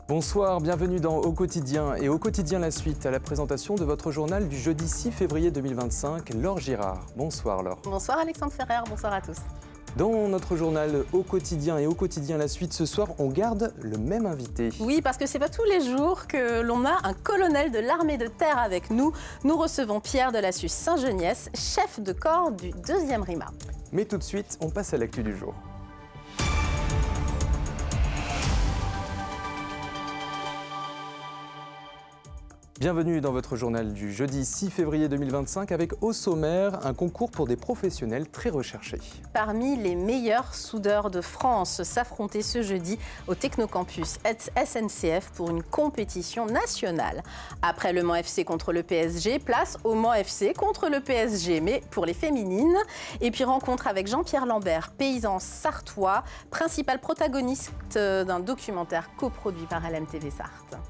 Bonsoir, bienvenue dans Au Quotidien et Au Quotidien la suite à la présentation de votre journal du jeudi 6 février 2025, Laure Girard. Bonsoir Laure. Bonsoir Alexandre Ferrer, bonsoir à tous. Dans notre journal Au Quotidien et Au Quotidien la suite, ce soir, on garde le même invité. Oui, parce que c'est pas tous les jours que l'on a un colonel de l'armée de terre avec nous. Nous recevons Pierre de la Suze Saint-Geniès, chef de corps du 2e RIMA. Mais tout de suite, on passe à l'actu du jour. Bienvenue dans votre journal du jeudi 6 février 2025 avec au sommaire un concours pour des professionnels très recherchés. Parmi les meilleurs soudeurs de France s'affronter ce jeudi au Technocampus SNCF pour une compétition nationale. Après le Mans FC contre le PSG, place au Mans FC contre le PSG, mais pour les féminines. Et puis rencontre avec Jean-Pierre Lambert, paysan sartois, principal protagoniste d'un documentaire coproduit par LMTV Sarthe.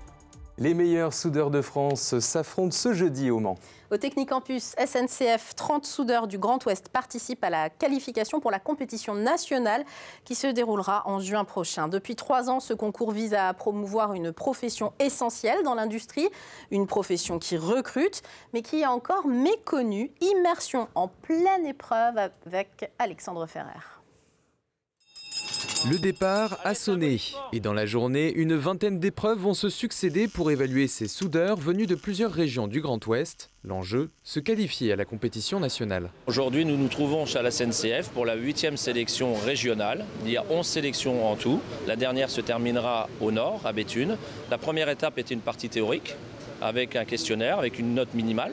Les meilleurs soudeurs de France s'affrontent ce jeudi au Mans. Au Technicampus SNCF, 30 soudeurs du Grand Ouest participent à la qualification pour la compétition nationale qui se déroulera en juin prochain. Depuis 3 ans, ce concours vise à promouvoir une profession essentielle dans l'industrie, une profession qui recrute, mais qui est encore méconnue. Immersion en pleine épreuve avec Alexandre Ferrer. Le départ a sonné et dans la journée, une vingtaine d'épreuves vont se succéder pour évaluer ces soudeurs venus de plusieurs régions du Grand Ouest. L'enjeu, se qualifier à la compétition nationale. Aujourd'hui, nous nous trouvons chez la SNCF pour la 8e sélection régionale. Il y a 11 sélections en tout. La dernière se terminera au nord, à Béthune. La première étape était une partie théorique avec un questionnaire, avec une note minimale.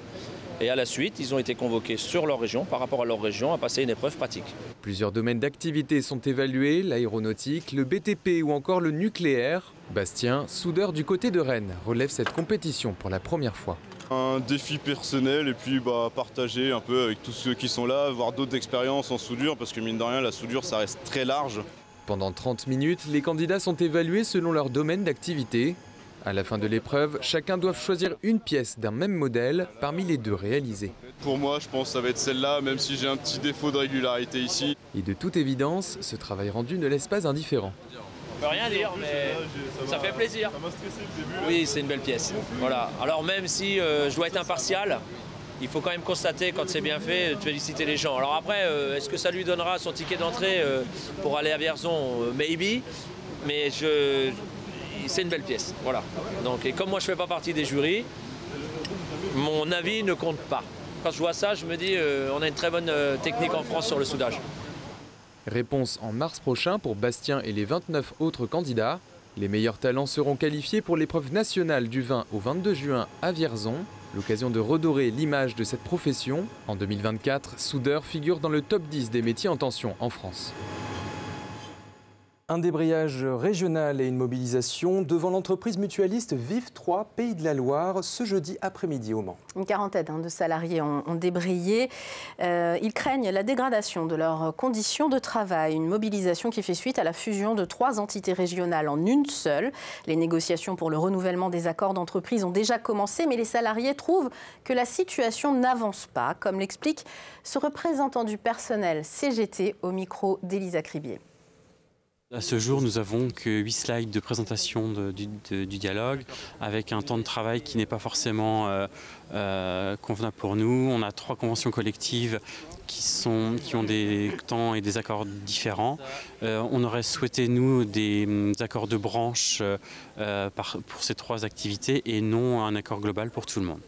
Et à la suite, ils ont été convoqués sur leur région, par rapport à leur région, à passer une épreuve pratique. Plusieurs domaines d'activité sont évalués, l'aéronautique, le BTP ou encore le nucléaire. Bastien, soudeur du côté de Rennes, relève cette compétition pour la première fois. Un défi personnel et puis partager un peu avec tous ceux qui sont là, avoir d'autres expériences en soudure, parce que mine de rien, la soudure, ça reste très large. Pendant 30 minutes, les candidats sont évalués selon leur domaine d'activité. À la fin de l'épreuve, chacun doit choisir une pièce d'un même modèle parmi les 2 réalisées. Pour moi, je pense que ça va être celle-là, même si j'ai un petit défaut de régularité ici. Et de toute évidence, ce travail rendu ne laisse pas indifférent. On peut rien dire, mais ça fait plaisir. Ça m'a stressé le début. Oui, c'est une belle pièce. Voilà. Alors même si je dois être impartial, il faut quand même constater quand c'est bien fait, de féliciter les gens. Alors après, est-ce que ça lui donnera son ticket d'entrée pour aller à Vierzon? Maybe, mais c'est une belle pièce, voilà. Donc, et comme moi je ne fais pas partie des jurys, mon avis ne compte pas. Quand je vois ça, je me dis on a une très bonne technique en France sur le soudage. Réponse en mars prochain pour Bastien et les 29 autres candidats. Les meilleurs talents seront qualifiés pour l'épreuve nationale du 20 au 22 juin à Vierzon. L'occasion de redorer l'image de cette profession. En 2024, soudeur figure dans le top 10 des métiers en tension en France. Un débrayage régional et une mobilisation devant l'entreprise mutualiste Vive 3 Pays de la Loire ce jeudi après-midi au Mans. Une quarantaine de salariés ont débrayé. Ils craignent la dégradation de leurs conditions de travail. Une mobilisation qui fait suite à la fusion de 3 entités régionales en une seule. Les négociations pour le renouvellement des accords d'entreprise ont déjà commencé, mais les salariés trouvent que la situation n'avance pas, comme l'explique ce représentant du personnel CGT au micro d'Elisa Cribier. À ce jour, nous n'avons que 8 slides de présentation du dialogue, avec un temps de travail qui n'est pas forcément convenable pour nous. On a 3 conventions collectives qui ont des temps et des accords différents. On aurait souhaité, nous, des accords de branche pour ces 3 activités et non un accord global pour tout le monde.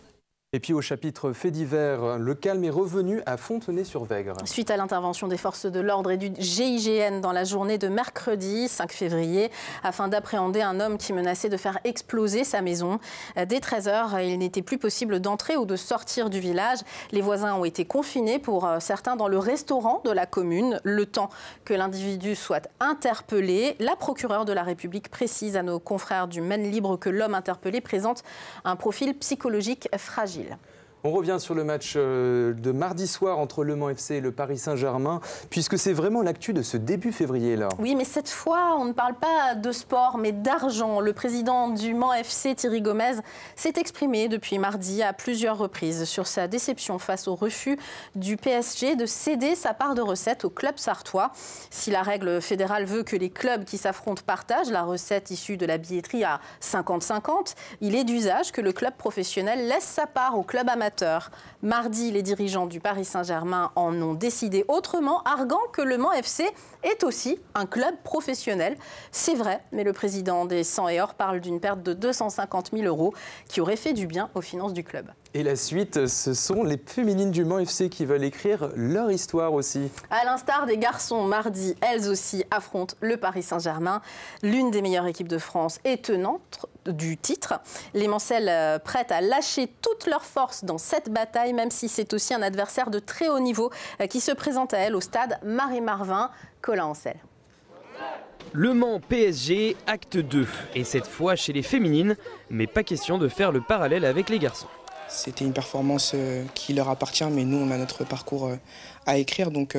Et puis au chapitre faits divers, le calme est revenu à Fontenay-sur-Vègre. Suite à l'intervention des forces de l'ordre et du GIGN dans la journée de mercredi 5 février, afin d'appréhender un homme qui menaçait de faire exploser sa maison. Dès 13 h, il n'était plus possible d'entrer ou de sortir du village. Les voisins ont été confinés pour certains dans le restaurant de la commune, le temps que l'individu soit interpellé. La procureure de la République précise à nos confrères du Maine Libre que l'homme interpellé présente un profil psychologique fragile. On revient sur le match de mardi soir entre Le Mans FC et le Paris Saint-Germain, puisque c'est vraiment l'actu de ce début février là. Oui, mais cette fois, on ne parle pas de sport, mais d'argent. Le président du Mans FC, Thierry Gomez, s'est exprimé depuis mardi à plusieurs reprises sur sa déception face au refus du PSG de céder sa part de recettes au club sartois. Si la règle fédérale veut que les clubs qui s'affrontent partagent la recette issue de la billetterie à 50-50, il est d'usage que le club professionnel laisse sa part au club amateur. Mardi, les dirigeants du Paris Saint-Germain en ont décidé autrement, arguant que le Mans FC est aussi un club professionnel. C'est vrai, mais le président des 100 et or parle d'une perte de 250 000 € qui aurait fait du bien aux finances du club. Et la suite, ce sont les féminines du Mans FC qui veulent écrire leur histoire aussi. À l'instar des garçons, mardi, elles aussi affrontent le Paris Saint-Germain, l'une des meilleures équipes de France et tenante du titre. Les Mancelles prêtes à lâcher toutes leurs forces dans cette bataille, même si c'est aussi un adversaire de très haut niveau qui se présente à elles au stade Marie-Marvin. Colin Ancel. Le Mans PSG, acte 2, et cette fois chez les féminines, mais pas question de faire le parallèle avec les garçons. C'était une performance qui leur appartient, mais nous, on a notre parcours à écrire. Donc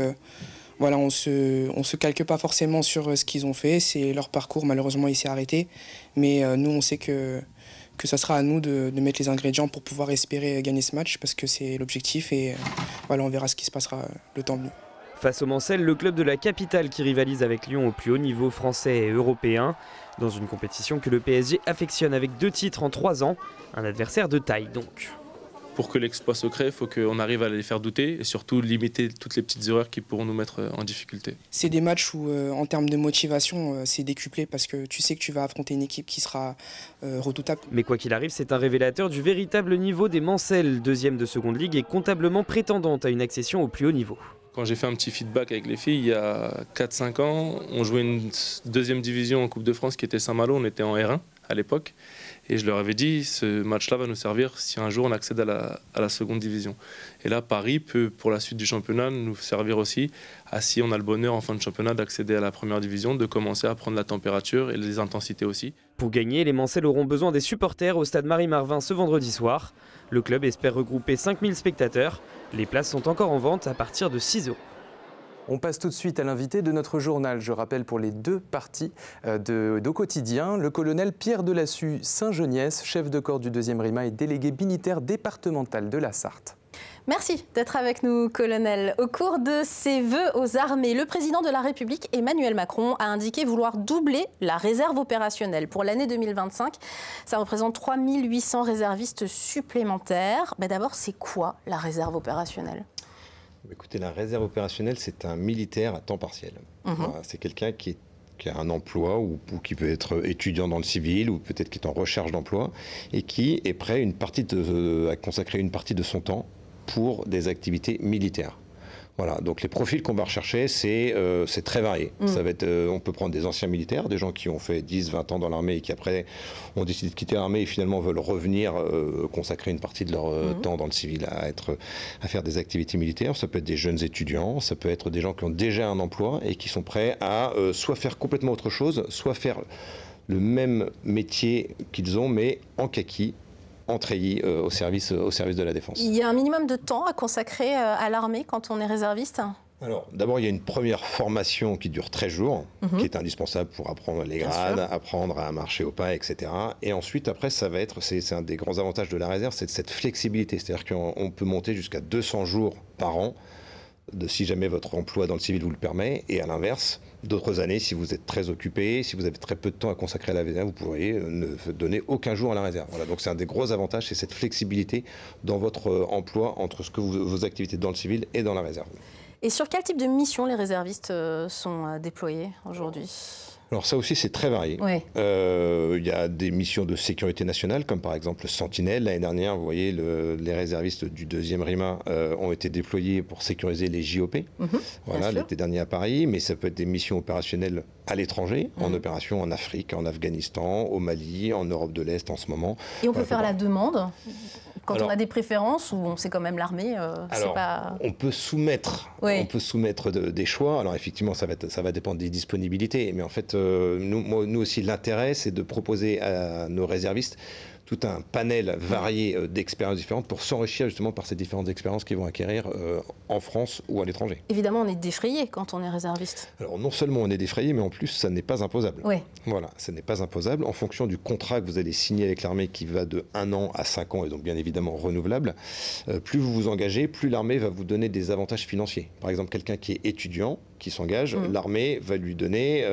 voilà, on se calque pas forcément sur ce qu'ils ont fait. C'est leur parcours, malheureusement, il s'est arrêté. Mais nous, on sait que ça sera à nous de mettre les ingrédients pour pouvoir espérer gagner ce match, parce que c'est l'objectif. Et voilà, on verra ce qui se passera le temps venu. Face au Mancelles, le club de la capitale qui rivalise avec Lyon au plus haut niveau français et européen, dans une compétition que le PSG affectionne avec 2 titres en 3 ans, un adversaire de taille donc. Pour que l'exploit se crée, il faut qu'on arrive à les faire douter et surtout limiter toutes les petites erreurs qui pourront nous mettre en difficulté. C'est des matchs où, en termes de motivation, c'est décuplé parce que tu sais que tu vas affronter une équipe qui sera redoutable. Mais quoi qu'il arrive, c'est un révélateur du véritable niveau des Mancelles, 2e de seconde ligue et comptablement prétendante à une accession au plus haut niveau. Quand j'ai fait un petit feedback avec les filles, il y a 4-5 ans, on jouait une 2e division en Coupe de France qui était Saint-Malo, on était en R1 à l'époque. Et je leur avais dit, ce match-là va nous servir si un jour on accède à la 2e division. Et là, Paris peut, pour la suite du championnat, nous servir aussi, si on a le bonheur en fin de championnat d'accéder à la 1re division, de commencer à prendre la température et les intensités aussi. Pour gagner, les Mancelles auront besoin des supporters au stade Marie-Marvin ce vendredi soir. Le club espère regrouper 5000 spectateurs. Les places sont encore en vente à partir de 6 €. On passe tout de suite à l'invité de notre journal. Je rappelle pour les 2 parties d'Au Quotidien, le colonel Pierre Delassus Saint-Geniès, chef de corps du 2e RIMA et délégué militaire départemental de la Sarthe. Merci d'être avec nous, colonel. Au cours de ses vœux aux armées, le président de la République, Emmanuel Macron, a indiqué vouloir doubler la réserve opérationnelle pour l'année 2025. Ça représente 3800 réservistes supplémentaires. D'abord, c'est quoi la réserve opérationnelle ? Écoutez, la réserve opérationnelle, c'est un militaire à temps partiel. Voilà, c'est quelqu'un qui a un emploi ou qui peut être étudiant dans le civil ou peut-être qui est en recherche d'emploi et qui est prêt à consacrer une partie de son temps pour des activités militaires. Voilà, donc les profils qu'on va rechercher, c'est très varié. Ça va être, on peut prendre des anciens militaires, des gens qui ont fait 10-20 ans dans l'armée et qui après ont décidé de quitter l'armée et finalement veulent revenir consacrer une partie de leur temps dans le civil à faire des activités militaires. Ça peut être des jeunes étudiants, ça peut être des gens qui ont déjà un emploi et qui sont prêts à soit faire complètement autre chose, soit faire le même métier qu'ils ont mais en kaki, en treillis au service de la défense. Il y a un minimum de temps à consacrer à l'armée quand on est réserviste ? Alors, d'abord, il y a une première formation qui dure 13 jours, qui est indispensable pour apprendre les grades, apprendre à marcher au pas, etc. Et ensuite, après, c'est un des grands avantages de la réserve, c'est cette flexibilité. C'est-à-dire qu'on peut monter jusqu'à 200 jours par an, si jamais votre emploi dans le civil vous le permet, et à l'inverse, d'autres années, si vous êtes très occupé, si vous avez très peu de temps à consacrer à la réserve, vous pourriez ne donner aucun jour à la réserve. Voilà, donc c'est un des gros avantages, c'est cette flexibilité dans votre emploi entre vos activités dans le civil et dans la réserve. Et sur quel type de mission les réservistes sont déployés aujourd'hui ? Alors ça aussi, c'est très varié. Oui. Il y a des missions de sécurité nationale, comme par exemple Sentinelle. L'année dernière, vous voyez, les réservistes du 2e RIMA ont été déployés pour sécuriser les JOP. Voilà, l'été dernier à Paris. Mais ça peut être des missions opérationnelles à l'étranger, en opération en Afrique, en Afghanistan, au Mali, en Europe de l'Est en ce moment. Et on peut faire la demande quand on a des préférences ou c'est quand même l'armée on peut soumettre, des choix. Alors effectivement, ça va dépendre des disponibilités. Mais en fait, nous aussi, l'intérêt, c'est de proposer à nos réservistes tout un panel varié d'expériences différentes pour s'enrichir justement par ces différentes expériences qu'ils vont acquérir en France ou à l'étranger. Évidemment, on est défrayé quand on est réserviste. Alors non seulement on est défrayé, mais en plus ça n'est pas imposable. Oui. Voilà, ça n'est pas imposable. En fonction du contrat que vous allez signer avec l'armée qui va de 1 an à 5 ans et donc bien évidemment renouvelable, plus vous vous engagez, plus l'armée va vous donner des avantages financiers. Par exemple, quelqu'un qui est étudiant, qui s'engage, l'armée va lui donner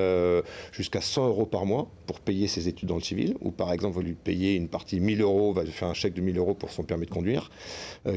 jusqu'à 100 € par mois pour payer ses études dans le civil, ou par exemple va lui payer une partie 1000 €, va lui faire un chèque de 1000 € pour son permis de conduire.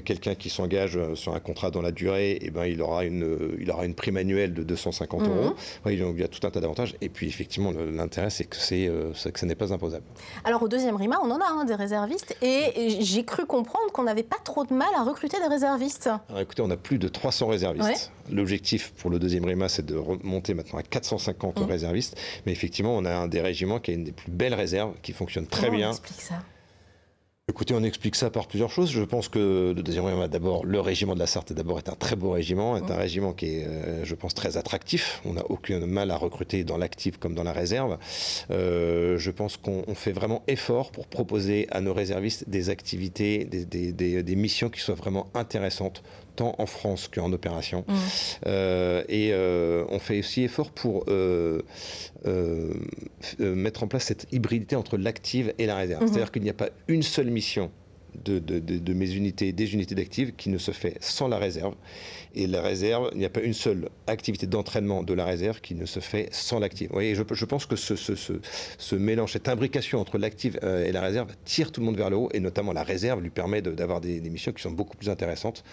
Quelqu'un qui s'engage sur un contrat dans la durée, eh ben, il aura une prime annuelle de 250 €. Ouais, il y a tout un tas d'avantages. Et puis effectivement, l'intérêt, c'est que ça n'est pas imposable. Alors au deuxième RIMA, on en a des réservistes, et j'ai cru comprendre qu'on n'avait pas trop de mal à recruter des réservistes. Alors écoutez, on a plus de 300 réservistes. Ouais. L'objectif pour le deuxième RIMA, c'est de remonter maintenant à 450 réservistes. Mais effectivement, on a un des régiments qui a une des plus belles réserves, qui fonctionne très bien. On explique ça. Écoutez, on explique ça par plusieurs choses. Je pense que le deuxième RIMA, d'abord, le régiment de la Sarthe est un très beau régiment, est un régiment qui est, je pense, très attractif. On n'a aucun mal à recruter dans l'actif comme dans la réserve. Je pense qu'on fait vraiment effort pour proposer à nos réservistes des activités, des missions qui soient vraiment intéressantes, tant en France qu'en opération. On fait aussi effort pour mettre en place cette hybridité entre l'active et la réserve. C'est-à-dire qu'il n'y a pas une seule mission de mes unités, des unités d'active qui ne se fait sans la réserve. Et la réserve, il n'y a pas une seule activité d'entraînement de la réserve qui ne se fait sans l'active. Vous voyez, je pense que ce mélange, cette imbrication entre l'active et la réserve tire tout le monde vers le haut, et notamment la réserve lui permet d'avoir des missions qui sont beaucoup plus intéressantes.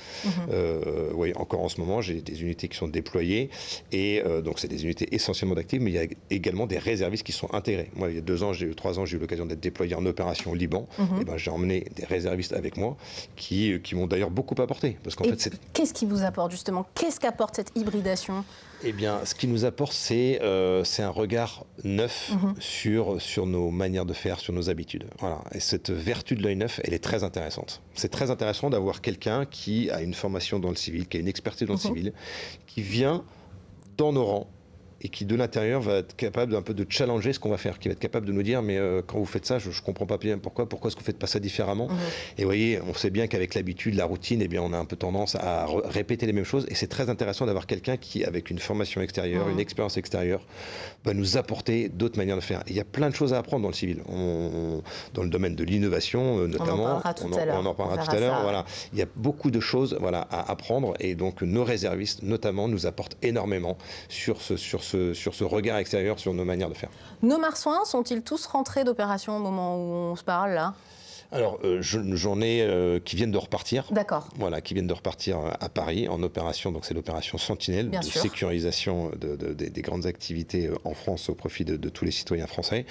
Oui, encore en ce moment, j'ai des unités qui sont déployées, et donc c'est des unités essentiellement d'actifs, mais il y a également des réservistes qui sont intégrés. Moi, il y a 3 ans, j'ai eu l'occasion d'être déployé en opération au Liban. Et ben, j'ai emmené des réservistes avec moi qui m'ont d'ailleurs beaucoup apporté. Parce qu'en fait, qu'est-ce qui vous apporte justement? Qu'est-ce qu'apporte cette hybridation? Eh bien, ce qui nous apporte, c'est un regard neuf sur nos manières de faire, sur nos habitudes. Voilà. Et cette vertu de l'œil neuf, elle est très intéressante. C'est très intéressant d'avoir quelqu'un qui a une formation dans le civil, qui a une expertise dans le civil, qui vient dans nos rangs, et qui de l'intérieur va être capable d'un peu de challenger ce qu'on va faire, qui va être capable de nous dire mais quand vous faites ça, je comprends pas bien pourquoi est-ce que vous faites pas ça différemment. Et vous voyez, on sait bien qu'avec l'habitude, la routine, eh bien on a un peu tendance à répéter les mêmes choses, et c'est très intéressant d'avoir quelqu'un qui, avec une formation extérieure, une expérience extérieure, va nous apporter d'autres manières de faire. Et il y a plein de choses à apprendre dans le civil, dans le domaine de l'innovation notamment. On en parlera tout à l'heure. Voilà. Il y a beaucoup de choses à apprendre, et donc nos réservistes notamment nous apportent énormément sur ce regard extérieur sur nos manières de faire. Nos marsouins sont-ils tous rentrés d'opération au moment où on se parle là? Alors, j'en ai qui viennent de repartir. D'accord. Voilà, qui viennent de repartir à Paris en opération. Donc, c'est l'opération Sentinelle de sécurisation des grandes activités en France au profit de tous les citoyens français.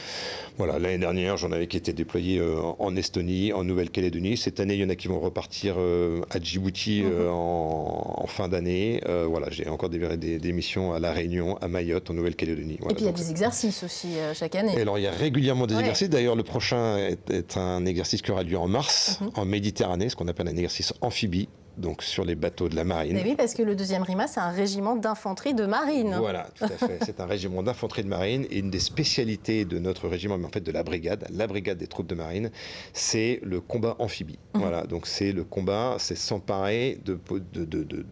Voilà, l'année dernière, j'en avais qui étaient déployés en Estonie, en Nouvelle-Calédonie. Cette année, il y en a qui vont repartir à Djibouti en fin d'année. Voilà, j'ai encore des missions à La Réunion, à Mayotte, en Nouvelle-Calédonie. Voilà, et puis il y a des exercices aussi chaque année. Et alors, il y a régulièrement des exercices. D'ailleurs, le prochain est un exercice qui aura lieu en mars, en Méditerranée, ce qu'on appelle un exercice amphibie, donc sur les bateaux de la marine. Mais oui, parce que le deuxième RIMA, c'est un régiment d'infanterie de marine. Voilà, tout à fait. C'est un régiment d'infanterie de marine, et une des spécialités de notre régiment, mais en fait de la brigade des troupes de marine, c'est le combat amphibie. Voilà, donc c'est le combat, c'est s'emparer de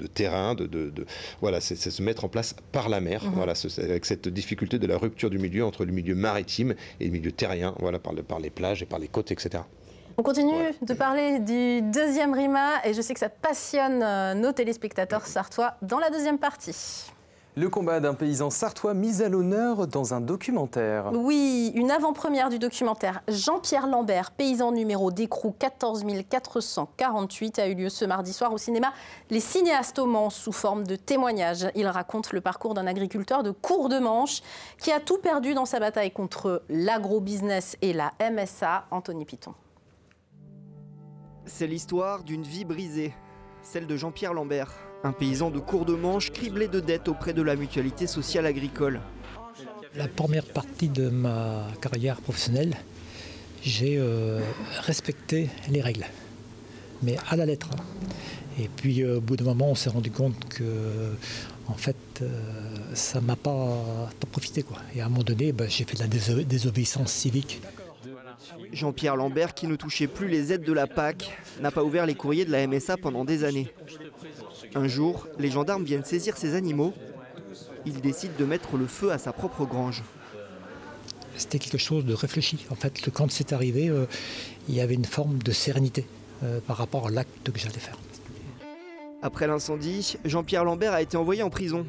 terrain, voilà, c'est se mettre en place par la mer, voilà, avec cette difficulté de la rupture du milieu entre le milieu maritime et le milieu terrien, voilà, par les plages et par les côtes, etc. On continue de parler du deuxième RIMA, et je sais que ça passionne nos téléspectateurs sartois dans la deuxième partie. Le combat d'un paysan sartois mis à l'honneur dans un documentaire. Oui, une avant-première du documentaire Jean-Pierre Lambert, paysan numéro d'écrou 14 448, a eu lieu ce mardi soir au cinéma Les Cinéastes au Mans, sous forme de témoignage. Il raconte le parcours d'un agriculteur de Courdemanche qui a tout perdu dans sa bataille contre l'agro-business et la MSA. Anthony Piton. C'est l'histoire d'une vie brisée, celle de Jean-Pierre Lambert, un paysan de Courdemanche criblé de dettes auprès de la mutualité sociale agricole. La première partie de ma carrière professionnelle, j'ai respecté les règles, mais à la lettre. Et puis au bout d'un moment, on s'est rendu compte que en fait, ça ne m'a pas profité, quoi. Et à un moment donné, j'ai fait de la désobéissance civique. Jean-Pierre Lambert, qui ne touchait plus les aides de la PAC, n'a pas ouvert les courriers de la MSA pendant des années. Un jour, les gendarmes viennent saisir ses animaux. Il décide de mettre le feu à sa propre grange. C'était quelque chose de réfléchi. En fait, quand c'est arrivé, il y avait une forme de sérénité par rapport à l'acte que j'allais faire. Après l'incendie, Jean-Pierre Lambert a été envoyé en prison.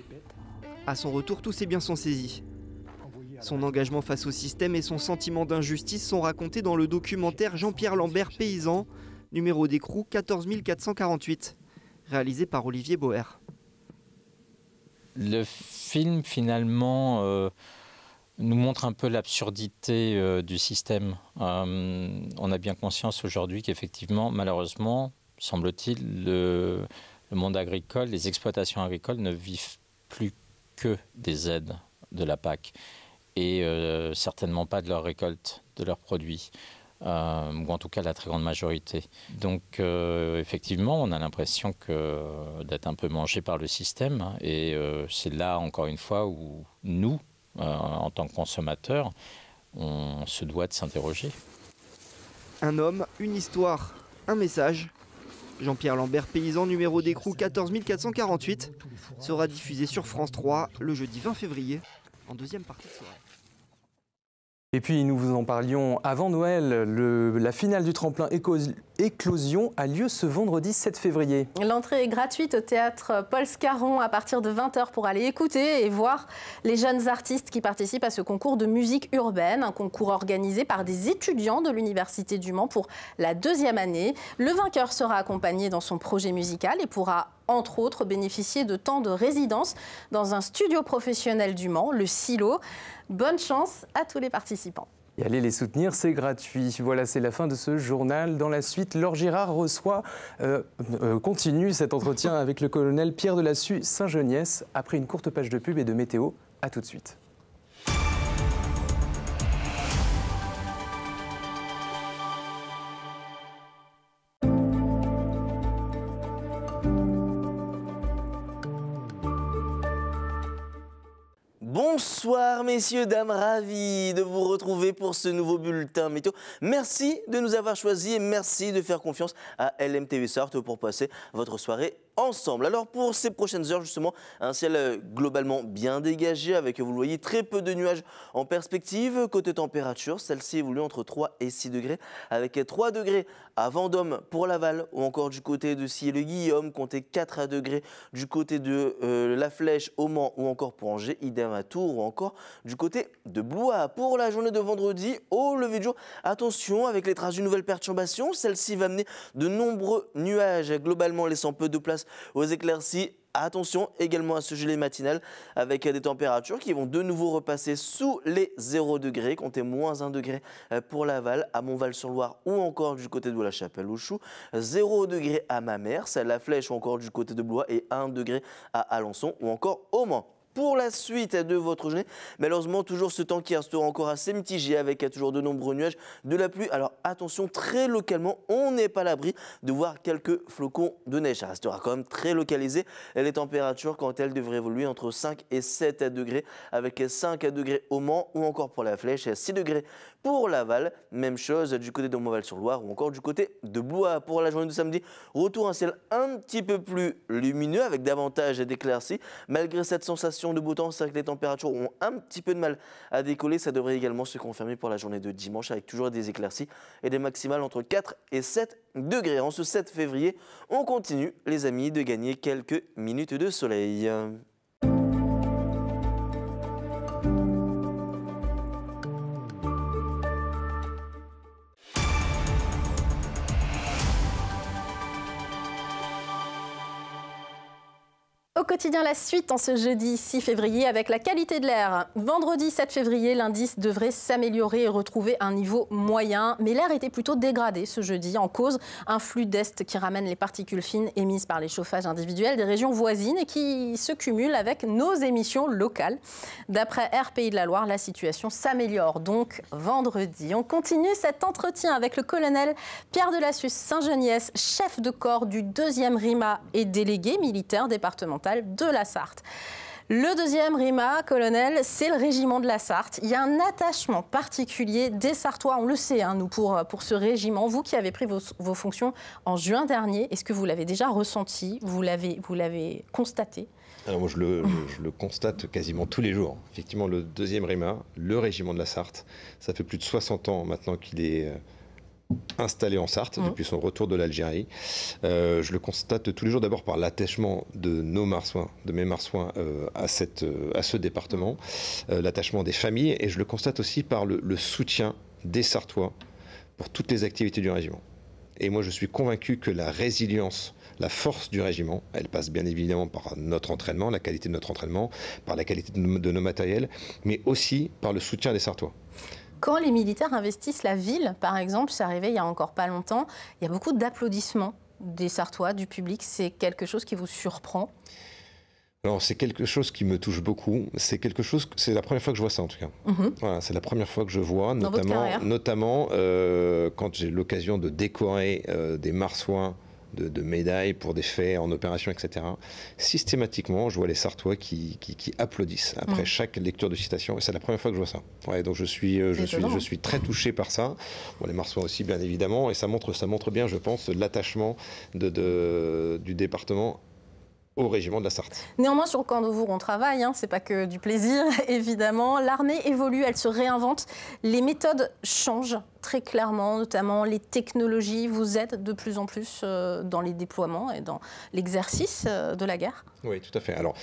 À son retour, tous ses biens sont saisis. Son engagement face au système et son sentiment d'injustice sont racontés dans le documentaire Jean-Pierre Lambert paysan, numéro d'écrou 14 448, réalisé par Olivier Boer. Le film, finalement, nous montre un peu l'absurdité du système. On a bien conscience aujourd'hui qu'effectivement, malheureusement, semble-t-il, le monde agricole, les exploitations agricoles ne vivent plus que des aides de la PAC et certainement pas de leur récolte, de leurs produits, ou en tout cas la très grande majorité. Donc effectivement, on a l'impression d'être un peu mangé par le système, hein, et c'est là, encore une fois, où nous, en tant que consommateurs, on se doit de s'interroger. Un homme, une histoire, un message. Jean-Pierre Lambert paysan, numéro d'écrou 14 448, sera diffusé sur France 3 le jeudi 20 février, en deuxième partie de soirée. Et puis nous vous en parlions avant Noël, la finale du tremplin Éclosion a lieu ce vendredi 7 février. L'entrée est gratuite au théâtre Paul Scarron à partir de 20h pour aller écouter et voir les jeunes artistes qui participent à ce concours de musique urbaine, un concours organisé par des étudiants de l'Université du Mans pour la 2e année. Le vainqueur sera accompagné dans son projet musical et pourra entre autres bénéficier de temps de résidence dans un studio professionnel du Mans, le Silo. Bonne chance à tous les participants. Et allez les soutenir, c'est gratuit. Voilà, c'est la fin de ce journal. Dans la suite, Laure Girard continue cet entretien avec le colonel Pierre Delassue Saint-Geniès après une courte page de pub et de météo. À tout de suite. Bonsoir messieurs, dames, ravi de vous retrouver pour ce nouveau bulletin météo. Merci de nous avoir choisis et merci de faire confiance à LMTV Sarthe pour passer votre soirée ensemble. Alors pour ces prochaines heures justement, un ciel globalement bien dégagé avec, vous le voyez, très peu de nuages en perspective. Côté température, celle-ci évolue entre 3 et 6 degrés avec 3 degrés à Vendôme pour Laval ou encore du côté de Sillé-le-Guillaume, comptez 4 degrés du côté de La Flèche au Mans ou encore pour Angers, idem à Tours ou encore du côté de Blois. Pour la journée de vendredi, au lever du jour, attention avec les traces d'une nouvelle perturbation, celle-ci va amener de nombreux nuages, globalement laissant peu de place aux éclaircies. Attention également à ce gelé matinal avec des températures qui vont de nouveau repasser sous les 0 degrés, comptez moins 1 degré pour Laval, à Montval-sur-Loire ou encore du côté de la Chapelle-aux-Choux, 0 degré à Mamers, à La Flèche ou encore du côté de Blois et 1 degré à Alençon ou encore au Mans. Pour la suite de votre journée, malheureusement, toujours ce temps qui restera encore assez mitigé avec toujours de nombreux nuages, de la pluie. Alors attention, très localement, on n'est pas à l'abri de voir quelques flocons de neige. Ça restera quand même très localisé. Les températures, quant à elles, devraient évoluer entre 5 et 7 degrés, avec 5 degrés au Mans ou encore pour La Flèche et 6 degrés pour Laval. Même chose du côté de Montval-sur-Loire ou encore du côté de Blois. Pour la journée de samedi, retour à un ciel un petit peu plus lumineux avec davantage d'éclaircies. Malgré cette sensation de beau temps, c'est vrai que les températures ont un petit peu de mal à décoller. Ça devrait également se confirmer pour la journée de dimanche avec toujours des éclaircies et des maximales entre 4 et 7 degrés. En ce 7 février, on continue, les amis, de gagner quelques minutes de soleil. Au quotidien, la suite en ce jeudi 6 février avec la qualité de l'air. Vendredi 7 février, l'indice devrait s'améliorer et retrouver un niveau moyen. Mais l'air était plutôt dégradé ce jeudi. En cause, un flux d'est qui ramène les particules fines émises par les chauffages individuels des régions voisines et qui se cumulent avec nos émissions locales. D'après Air Pays de la Loire, la situation s'améliore donc vendredi. On continue cet entretien avec le colonel Pierre Delassue Saint-Geniès, chef de corps du 2e RIMA et délégué militaire départemental de la Sarthe. Le deuxième RIMA, colonel, c'est le régiment de la Sarthe. Il y a un attachement particulier des Sartois, on le sait, hein, nous, pour ce régiment. Vous qui avez pris vos fonctions en juin dernier, est-ce que vous l'avez déjà ressenti? Vous l'avez constaté? Alors moi, je le constate quasiment tous les jours. Effectivement, le deuxième RIMA, le régiment de la Sarthe, ça fait plus de 60 ans maintenant qu'il est installé en Sarthe, depuis son retour de l'Algérie. Je le constate tous les jours, d'abord par l'attachement de nos Marsouins, de mes Marsouins à ce département, l'attachement des familles, et je le constate aussi par le soutien des Sartois pour toutes les activités du régiment. Et moi, je suis convaincu que la résilience, la force du régiment, elle passe bien évidemment par notre entraînement, la qualité de notre entraînement, par la qualité de nos matériels, mais aussi par le soutien des Sartois. Quand les militaires investissent la ville, par exemple, c'est arrivé il y a encore pas longtemps, il y a beaucoup d'applaudissements des Sartois, du public. C'est quelque chose qui vous surprend? Alors, c'est quelque chose qui me touche beaucoup. C'est la première fois que je vois ça, en tout cas. Voilà, c'est la première fois que je vois, notamment quand j'ai l'occasion de décorer des Marsouins de médailles pour des faits en opération, etc. Systématiquement, je vois les Sartois qui applaudissent après chaque lecture de citation. Et c'est la première fois que je vois ça. Ouais, donc je suis très touché par ça. Bon, les Marsouins aussi, bien évidemment. Et ça montre bien, je pense, l'attachement du département au régiment de la Sarthe. Néanmoins, sur Camp-Dauvour, on travaille, hein, c'est pas que du plaisir, évidemment. L'armée évolue, elle se réinvente. Les méthodes changent très clairement, notamment les technologies vous aident de plus en plus dans les déploiements et dans l'exercice de la guerre. Oui, tout à fait. Alors,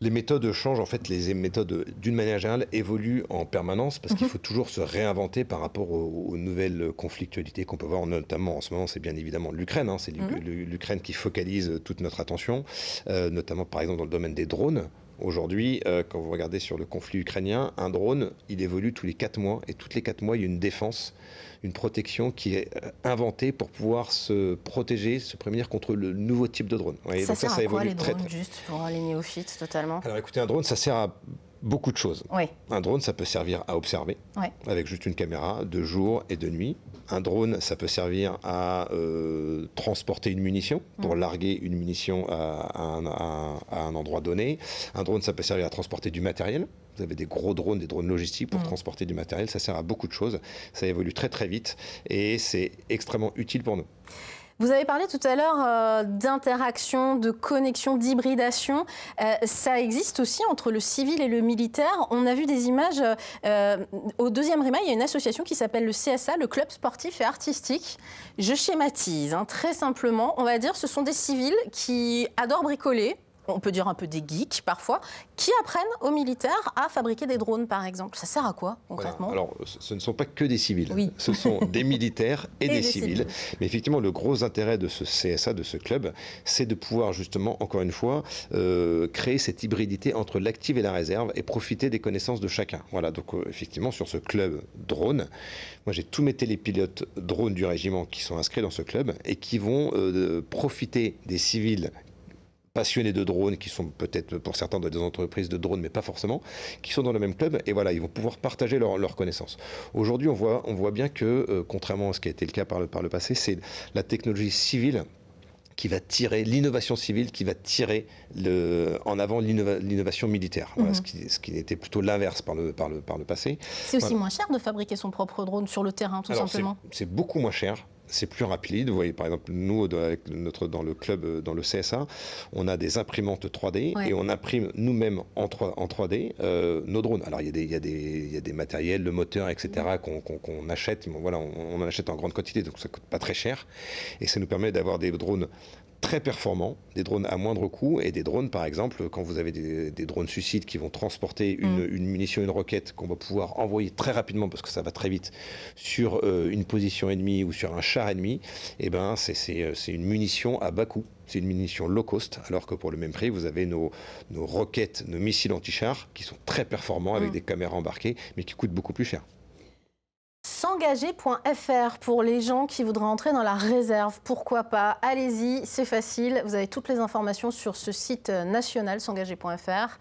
les méthodes changent, en fait, les méthodes, d'une manière générale, évoluent en permanence parce qu'il faut toujours se réinventer par rapport aux nouvelles conflictualités qu'on peut voir, notamment en ce moment, c'est bien évidemment l'Ukraine. Hein, c'est l'Ukraine qui focalise toute notre attention, notamment par exemple dans le domaine des drones. Aujourd'hui, quand vous regardez sur le conflit ukrainien, un drone, il évolue tous les 4 mois et toutes les 4 mois, il y a une défense, une protection qui est inventée pour pouvoir se protéger, se prémunir contre le nouveau type de drone. Ouais, ça sert à quoi les drones, juste pour les néophytes totalement? Alors écoutez, un drone, ça sert à beaucoup de choses. Oui. Un drone, ça peut servir à observer, avec juste une caméra, de jour et de nuit. Un drone, ça peut servir à transporter une munition, pour larguer une munition à un endroit donné. Un drone, ça peut servir à transporter du matériel. Vous avez des gros drones, des drones logistiques pour transporter du matériel. Ça sert à beaucoup de choses. Ça évolue très très vite et c'est extrêmement utile pour nous. Vous avez parlé tout à l'heure d'interaction, de connexion, d'hybridation. Ça existe aussi entre le civil et le militaire. On a vu des images au deuxième RIMA. Il y a une association qui s'appelle le CSA, le Club Sportif et Artistique. Je schématise très simplement. On va dire ce sont des civils qui adorent bricoler. On peut dire un peu des geeks parfois, qui apprennent aux militaires à fabriquer des drones par exemple. Ça sert à quoi concrètement? Voilà. Alors ce ne sont pas que des civils, ce sont des militaires et des civils. Mais effectivement le gros intérêt de ce CSA, de ce club, c'est de pouvoir justement, encore une fois, créer cette hybridité entre l'active et la réserve et profiter des connaissances de chacun. Voilà, donc effectivement sur ce club drone, moi j'ai tous mes télépilotes drones du régiment qui sont inscrits dans ce club et qui vont profiter des civils passionnés de drones, qui sont peut-être pour certains dans des entreprises de drones, mais pas forcément, qui sont dans le même club, et voilà, ils vont pouvoir partager leurs connaissances. Aujourd'hui, on voit bien que, contrairement à ce qui a été le cas par le passé, c'est la technologie civile qui va tirer, l'innovation civile qui va tirer en avant l'innovation militaire. Voilà, ce qui était plutôt l'inverse par le passé. C'est aussi moins cher de fabriquer son propre drone sur le terrain, tout simplement. C'est beaucoup moins cher. C'est plus rapide. Vous voyez, par exemple, nous, dans le club, dans le CSA, on a des imprimantes 3D et on imprime nous-mêmes en 3D nos drones. Alors, il y a des matériels, le moteur, etc., qu'on achète. Voilà, on en achète en grande quantité, donc ça ne coûte pas très cher. Et ça nous permet d'avoir des drones très performants, des drones à moindre coût et des drones, par exemple, quand vous avez des drones suicides qui vont transporter une munition, une roquette qu'on va pouvoir envoyer très rapidement, parce que ça va très vite, sur une position ennemie ou sur un char ennemi, et ben c'est une munition à bas coût. C'est une munition low cost, alors que pour le même prix, vous avez nos roquettes, nos missiles anti-chars, qui sont très performants avec des caméras embarquées, mais qui coûtent beaucoup plus cher. S'engager.fr pour les gens qui voudraient entrer dans la réserve. Pourquoi pas? Allez-y, c'est facile. Vous avez toutes les informations sur ce site national, s'engager.fr.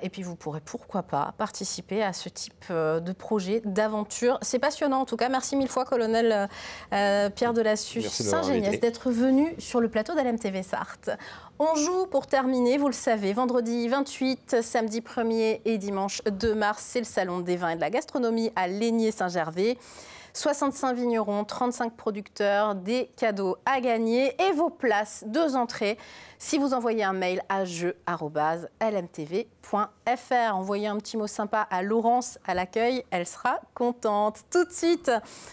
Et puis vous pourrez, pourquoi pas, participer à ce type de projet, d'aventure. C'est passionnant en tout cas. Merci mille fois, colonel Pierre Delassue Saint-Géniès, d'être venu sur le plateau d'LMTV Sarthe. On joue pour terminer, vous le savez, vendredi 28, samedi 1er et dimanche 2 mars, c'est le Salon des vins et de la gastronomie à Lénier-Saint-Gervais. 65 vignerons, 35 producteurs, des cadeaux à gagner et vos places, 2 entrées, si vous envoyez un mail à jeu@lmtv.fr. Envoyez un petit mot sympa à Laurence à l'accueil, elle sera contente. Tout de suite,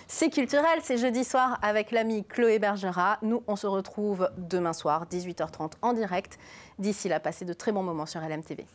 c'est culturel, c'est jeudi soir avec l'amie Chloé Bergera. Nous, on se retrouve demain soir, 18h30 en direct. D'ici là, passez de très bons moments sur LMTV.